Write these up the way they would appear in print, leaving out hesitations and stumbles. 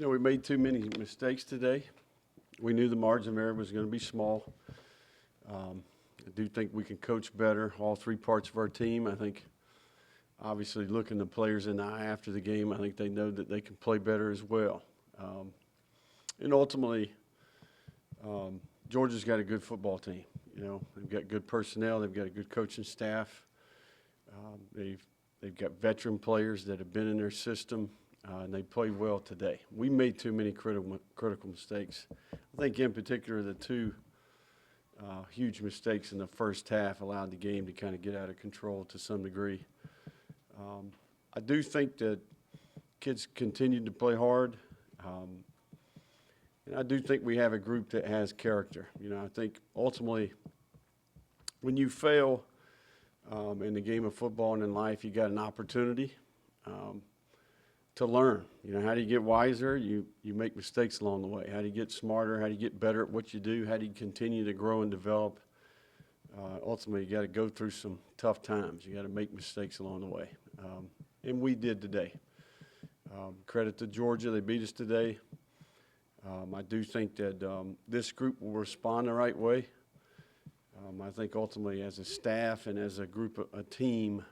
We made too many mistakes today. We knew the margin of error was going to be small. I do think we can coach better, all three parts of our team. I think, obviously, looking the players in the eye after the game, I think they know that they can play better as well. And ultimately, Georgia's got a good football team. They've got good personnel. They've got a good coaching staff. They've got veteran players that have been in their system, and they played well today. We made too many critical mistakes. I think in particular the two huge mistakes in the first half allowed the game to kind of get out of control to some degree. I do think that kids continued to play hard. And I do think we have a group that has character. I think ultimately when you fail in the game of football and in life, you got an opportunity to learn. How do you get wiser? You make mistakes along the way. How do you get smarter? How do you get better at what you do? How do you continue to grow and develop? Ultimately, you got to go through some tough times. You got to make mistakes along the way. And we did today. Credit to Georgia. They beat us today. I do think that this group will respond the right way. I think ultimately as a staff and as a group, a team,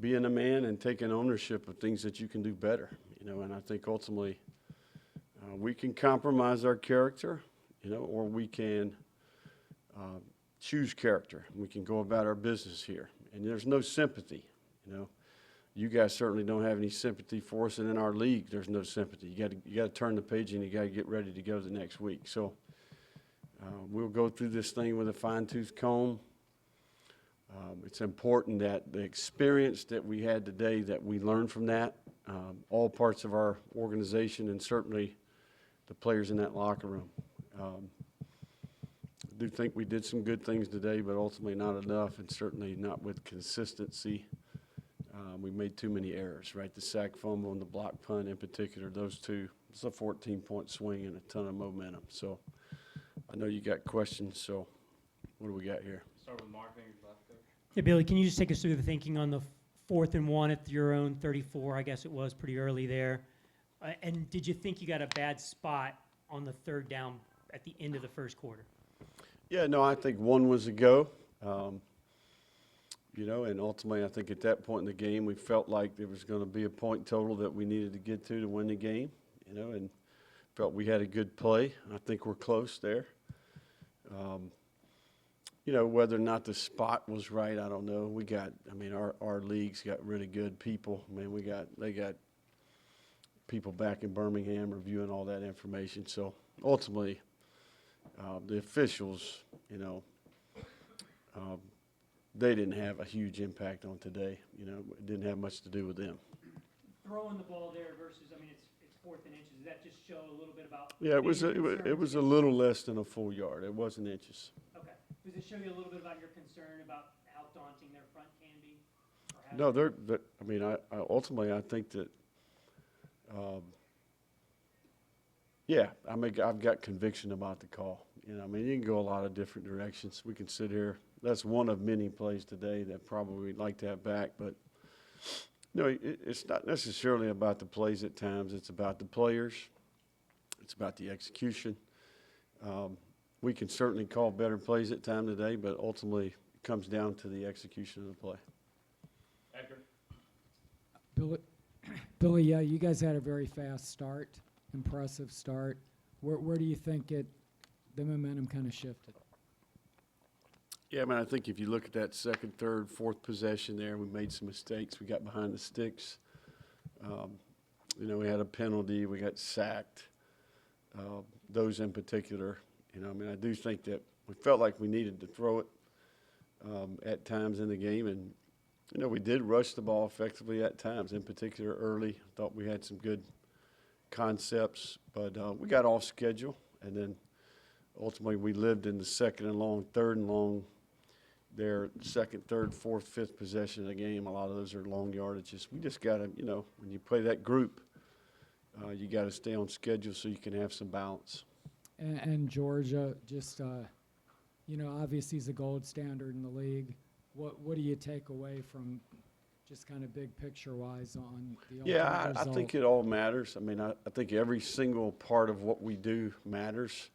being a man and taking ownership of things that you can do better, and I think ultimately we can compromise our character, or we can choose character. We can go about our business here, and there's no sympathy, You guys certainly don't have any sympathy for us, and in our league, there's no sympathy. You got to turn the page, and you got to get ready to go the next week. So we'll go through this thing with a fine-tooth comb. It's important that the experience that we had today, that we learn from that, all parts of our organization, and certainly the players in that locker room. I do think we did some good things today, but ultimately not enough, and certainly not with consistency. We made too many errors, right? The sack fumble and the block punt in particular, those two, it's a 14-point swing and a ton of momentum. So I know you got questions, so what do we got here? Start with Mark, maybe left coach. Yeah, Billy, can you just take us through the thinking on the 4th and 1 at your own 34? I guess it was pretty early there. And did you think you got a bad spot on the 3rd down at the end of the first quarter? Yeah, no, I think one was a go. And ultimately I think at that point in the game we felt like there was going to be a point total that we needed to get to win the game, and felt we had a good play. I think we're close there. Whether or not the spot was right, I don't know. Our league's got really good people. They got people back in Birmingham reviewing all that information. So ultimately, the officials, they didn't have a huge impact on today. It didn't have much to do with them. Throwing the ball there versus, it's 4th and inches. Does that just show a little bit about? Yeah, it was a little less than a full yard. It wasn't inches. Okay. Does it show you a little bit about your concern about how daunting their front can be? No, ultimately I think that, I've got conviction about the call. You can go a lot of different directions. We can sit here. That's one of many plays today that probably we'd like to have back. But, it's not necessarily about the plays at times. It's about the players. It's about the execution. We can certainly call better plays at times today, but ultimately it comes down to the execution of the play. Edgar? Billy, you guys had a very fast start, impressive start. Where do you think the momentum kind of shifted? Yeah, I think if you look at that second, third, fourth possession there, we made some mistakes. We got behind the sticks. We had a penalty. We got sacked. Those in particular, I do think that we felt like we needed to throw it at times in the game. And, we did rush the ball effectively at times, in particular early. Thought we had some good concepts, but we got off schedule. And then ultimately we lived in the second and long, third and long. Their second, third, fourth, fifth possession of the game, a lot of those are long yardages. We just got to, when you play that group, you got to stay on schedule so you can have some balance. And Georgia, just, obviously is a gold standard in the league. What do you take away from just kind of big picture wise on the ultimate Yeah, I result. think it all matters. I mean, I think every single part of what we do matters.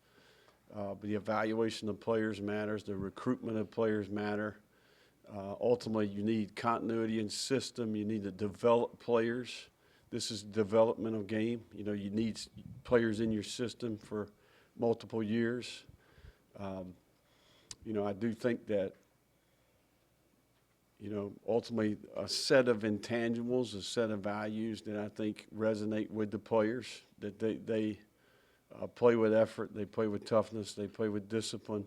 But the evaluation of players matters. The recruitment of players matter. Ultimately, you need continuity in system. You need to develop players. This is a developmental game. You know, you need players in your system for multiple years. You know, I do think that, you know, ultimately a set of intangibles, a set of values that I think resonate with the players, that they play with effort, they play with toughness, they play with discipline.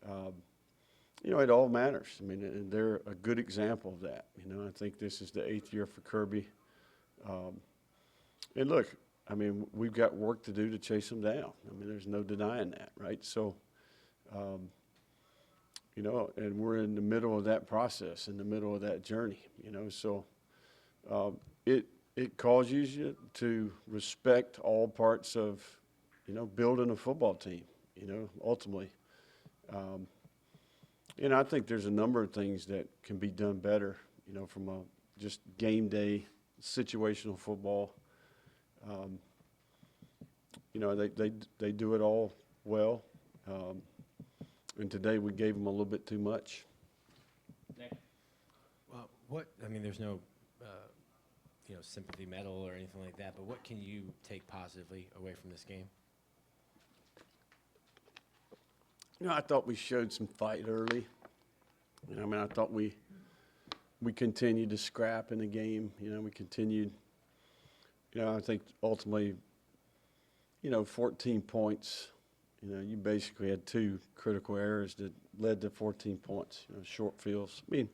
You know, it all matters. I mean, and they're a good example of that. You know, I think this is the 8th year for Kirby. And look, I mean, we've got work to do to chase them down. I mean, there's no denying that, right? So, you know, and we're in the middle of that process, in the middle of that journey, you know. So it causes you to respect all parts of, you know, building a football team, you know, ultimately. And I think there's a number of things that can be done better, you know, from a just game day situational football. You know, they do it all well. And today we gave them a little bit too much. Well, I mean, there's no, you know, sympathy medal or anything like that, but what can you take positively away from this game? You know, I thought we showed some fight early. You know, I mean, I thought we continued to scrap in the game. You know, we continued. You know, I think ultimately, you know, 14 points. You know, you basically had 2 critical errors that led to 14 points. You know, short fields. I mean,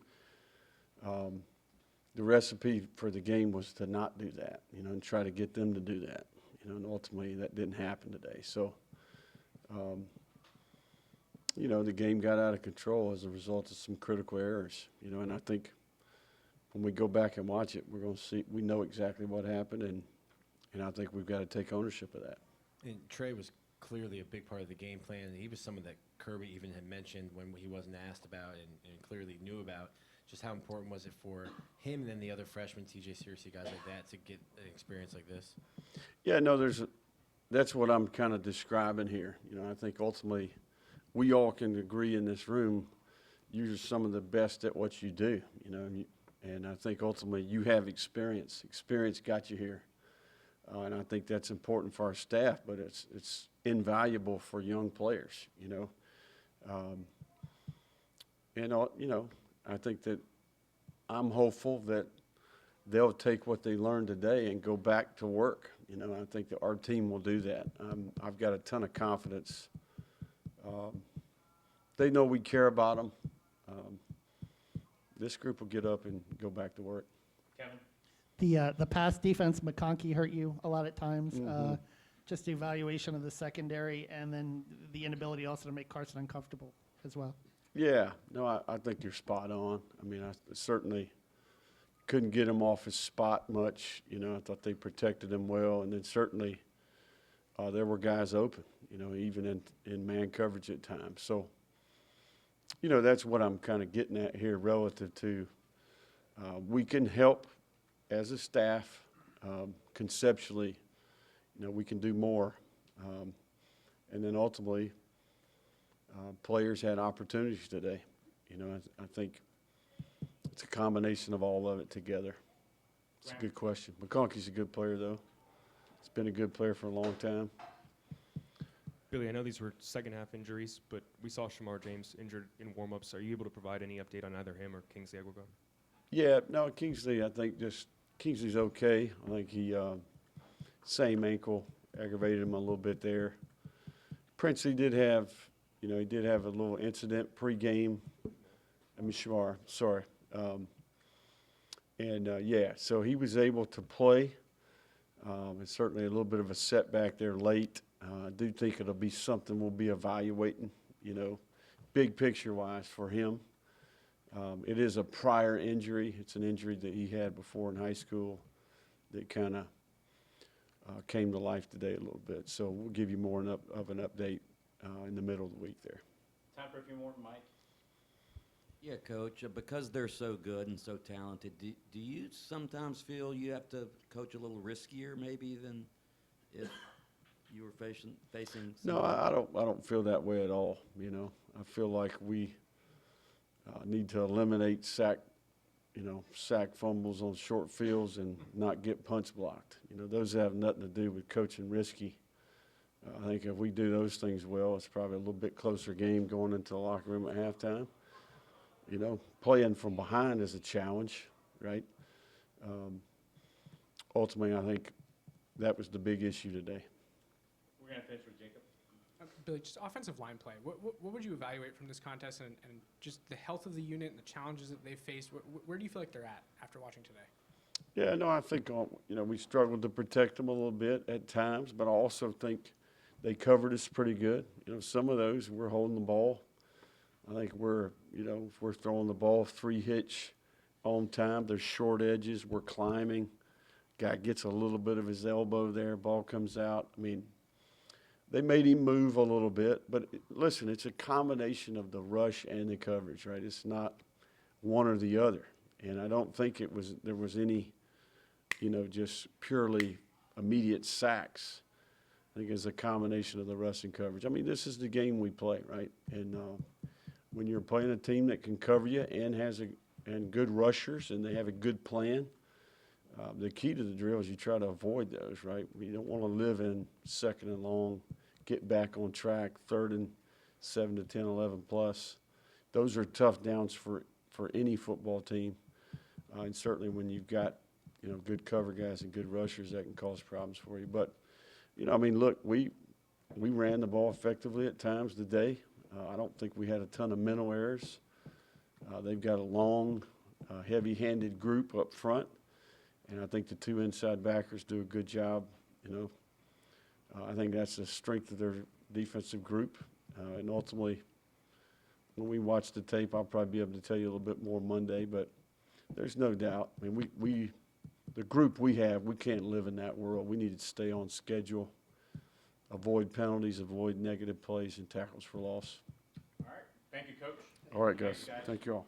the recipe for the game was to not do that. You know, and try to get them to do that. You know, and ultimately that didn't happen today. So. You know, the game got out of control as a result of some critical errors, you know, and I think when we go back and watch it, we're going to see, we know exactly what happened, and I think we've got to take ownership of that. And Trey was clearly a big part of the game plan. He was someone that Kirby even had mentioned when he wasn't asked about and clearly knew about. Just how important was it for him and then the other freshmen, TJ Searcy, guys like that, to get an experience like this? Yeah, no, that's what I'm kind of describing here. You know, I think ultimately we all can agree in this room you're some of the best at what you do, you know, and I think ultimately you have experience. Experience got you here. And I think that's important for our staff, but it's invaluable for young players, you know. You know, I think that I'm hopeful that they'll take what they learned today and go back to work. You know, I think that our team will do that. I've got a ton of confidence. They know we care about them. This group will get up and go back to work. Kevin? The pass defense, McConkey hurt you a lot at times. Mhm. Just the evaluation of the secondary and then the inability also to make Carson uncomfortable as well. Yeah, no, I think you're spot on. I mean, I certainly couldn't get him off his spot much. You know, I thought they protected him well, and then certainly there were guys open, you know, even in man coverage at times. So, you know, that's what I'm kind of getting at here relative to we can help as a staff conceptually, you know, we can do more. And then ultimately, players had opportunities today. You know, I think it's a combination of all of it together. It's a good question. McConkey's a good player, though. He's been a good player for a long time. Billy, I know these were second-half injuries, but we saw Shamar James injured in warm-ups. Are you able to provide any update on either him or Kingsley Aguilar? Yeah, no, Kingsley, I think Kingsley's okay. I think he, same ankle, aggravated him a little bit there. Princely did have, you know, he did have a little incident pre-game. I mean, Shamar, sorry. Yeah, so he was able to play. It's certainly a little bit of a setback there late. I do think it'll be something we'll be evaluating, you know, big picture-wise for him. It is a prior injury. It's an injury that he had before in high school that kind of came to life today a little bit. So we'll give you more of an update in the middle of the week there. Time for a few more, Mike. Yeah, Coach, because they're so good and so talented, do you sometimes feel you have to coach a little riskier maybe than if you were facing No, somebody? I don't feel that way at all, you know. I feel like we need to eliminate sack fumbles on short fields and not get punch blocked. You know, those have nothing to do with coaching risky. I think if we do those things well, it's probably a little bit closer game going into the locker room at halftime. You know, playing from behind is a challenge, right? Ultimately, I think that was the big issue today. We're going to finish with Jacob. Billy, just offensive line play. What would you evaluate from this contest and just the health of the unit and the challenges that they've faced? Where do you feel like they're at after watching today? Yeah, no, I think, we struggled to protect them a little bit at times, but I also think they covered us pretty good. You know, some of those, we're holding the ball. I think if we're throwing the ball 3 hitch on time, there's short edges, we're climbing. Guy gets a little bit of his elbow there, ball comes out. I mean, they made him move a little bit, but listen, it's a combination of the rush and the coverage, right? It's not one or the other. And I don't think there was any, just purely immediate sacks. I think it's a combination of the rush and coverage. I mean, this is the game we play, right? And when you're playing a team that can cover you and good rushers and they have a good plan, the key to the drill is you try to avoid those, right? You don't want to live in 2nd and long, get back on track, 3rd and 7 to 10, 11 plus. Those are tough downs for any football team. And certainly when you've got, good cover guys and good rushers, that can cause problems for you. But, look, we ran the ball effectively at times today. I don't think we had a ton of mental errors. They've got a long, heavy-handed group up front. And I think the 2 inside backers do a good job, I think that's the strength of their defensive group. And ultimately, when we watch the tape, I'll probably be able to tell you a little bit more Monday, but there's no doubt. I mean, the group we have, we can't live in that world. We need to stay on schedule, avoid penalties, avoid negative plays and tackles for loss. All right. Thank you, Coach. All right, guys. Thank you all.